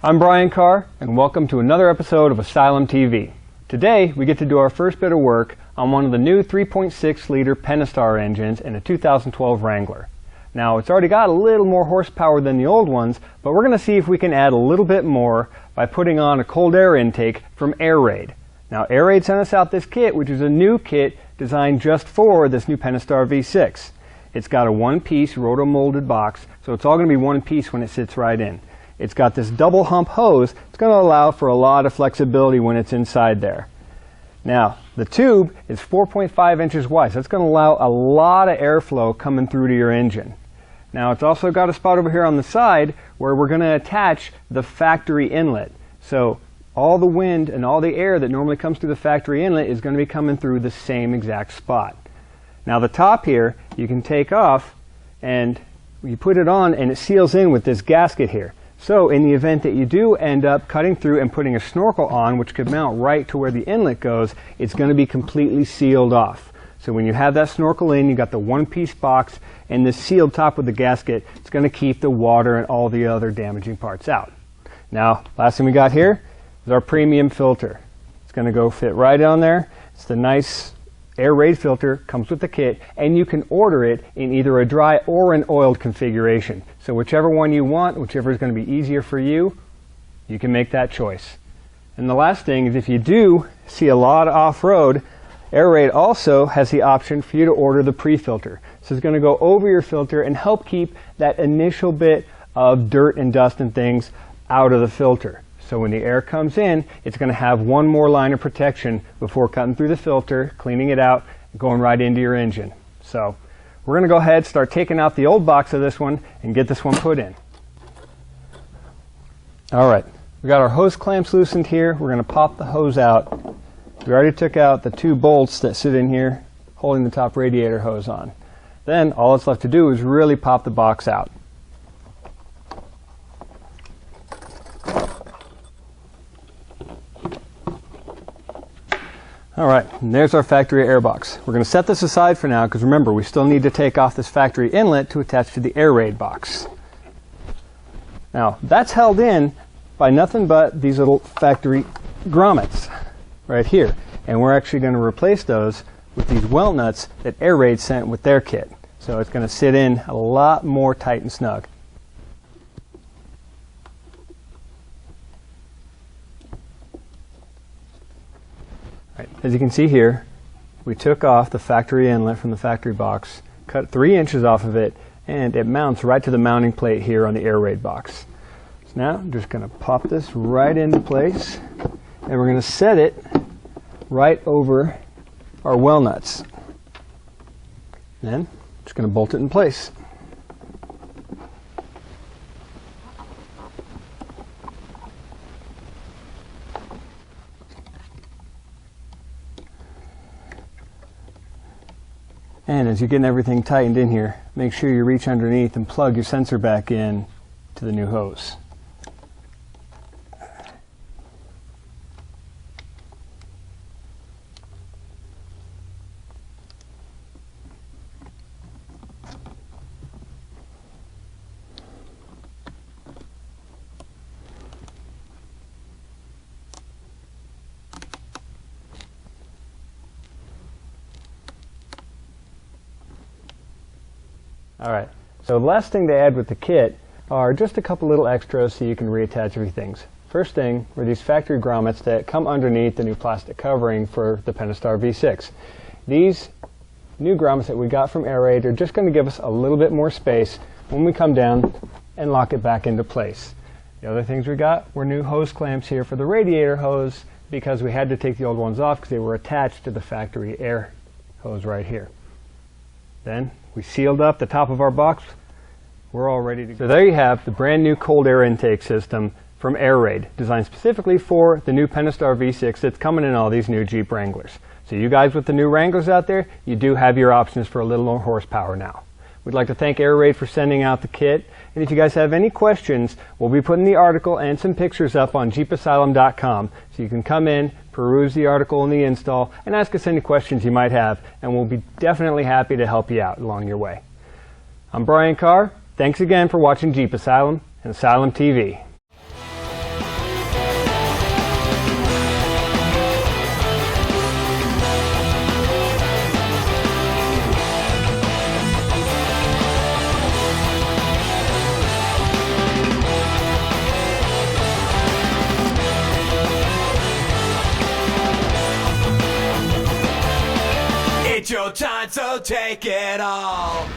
I'm Brian Carr, and welcome to another episode of Asylum TV. Today, we get to do our first bit of work on one of the new 3.6-liter Pentastar engines in a 2012 Wrangler. Now, it's already got a little more horsepower than the old ones, but we're going to see if we can add a little bit more by putting on a cold air intake from AIRAID. Now, AIRAID sent us out this kit, which is a new kit designed just for this new Pentastar V6. It's got a one-piece roto-molded box, so it's all going to be one piece when it sits right in. It's got this double hump hose. It's going to allow for a lot of flexibility when it's inside there. Now, the tube is 4.5 inches wide, so it's going to allow a lot of airflow coming through to your engine. Now, it's also got a spot over here on the side where we're going to attach the factory inlet. So all the wind and all the air that normally comes through the factory inlet is going to be coming through the same exact spot. Now, the top here, you can take off and you put it on and it seals in with this gasket here. So in the event that you do end up cutting through and putting a snorkel on, which could mount right to where the inlet goes, it's going to be completely sealed off. So when you have that snorkel in, you got the one-piece box and this sealed top with the gasket. It's going to keep the water and all the other damaging parts out. Now, last thing we got here is our premium filter. It's going to go fit right on there. It's the nice AIRAID filter, comes with the kit, and you can order it in either a dry or an oiled configuration. So whichever one you want, whichever is going to be easier for you, you can make that choice. And the last thing is if you do see a lot of off-road, AIRAID also has the option for you to order the pre-filter. So it's going to go over your filter and help keep that initial bit of dirt and dust and things out of the filter. So when the air comes in, it's going to have one more line of protection before cutting through the filter, cleaning it out, and going right into your engine. So we're going to go ahead, start taking out the old box of this one, and get this one put in. All right, we got our hose clamps loosened here. We're going to pop the hose out. We already took out the two bolts that sit in here, holding the top radiator hose on. Then all that's left to do is really pop the box out. All right, and there's our factory air box. We're going to set this aside for now because remember, we still need to take off this factory inlet to attach to the AIRAID box. Now, that's held in by nothing but these little factory grommets right here. And we're actually going to replace those with these welt nuts that AIRAID sent with their kit. So it's going to sit in a lot more tight and snug. As you can see here, we took off the factory inlet from the factory box, cut 3 inches off of it, and it mounts right to the mounting plate here on the AIRAID box. So now I'm just going to pop this right into place, and we're going to set it right over our well nuts. Then just going to bolt it in place. And as you're getting everything tightened in here, make sure you reach underneath and plug your sensor back in to the new hose. Alright, so the last thing to add with the kit are just a couple little extras so you can reattach everything. First thing were these factory grommets that come underneath the new plastic covering for the Pentastar V6. These new grommets that we got from AIRAID are just going to give us a little bit more space when we come down and lock it back into place. The other things we got were new hose clamps here for the radiator hose because we had to take the old ones off because they were attached to the factory air hose right here. Then we sealed up the top of our box. We're all ready to go. So there you have the brand new cold air intake system from AIRAID, designed specifically for the new Pentastar V6 that's coming in all these new Jeep Wranglers. So you guys with the new Wranglers out there, you do have your options for a little more horsepower now. We'd like to thank AIRAID for sending out the kit. And if you guys have any questions, we'll be putting the article and some pictures up on jeepasylum.com. So you can come in, peruse the article and the install, and ask us any questions you might have, and we'll be definitely happy to help you out along your way. I'm Brian Carr. Thanks again for watching Jeep Asylum and Asylum TV. no time, so take it all.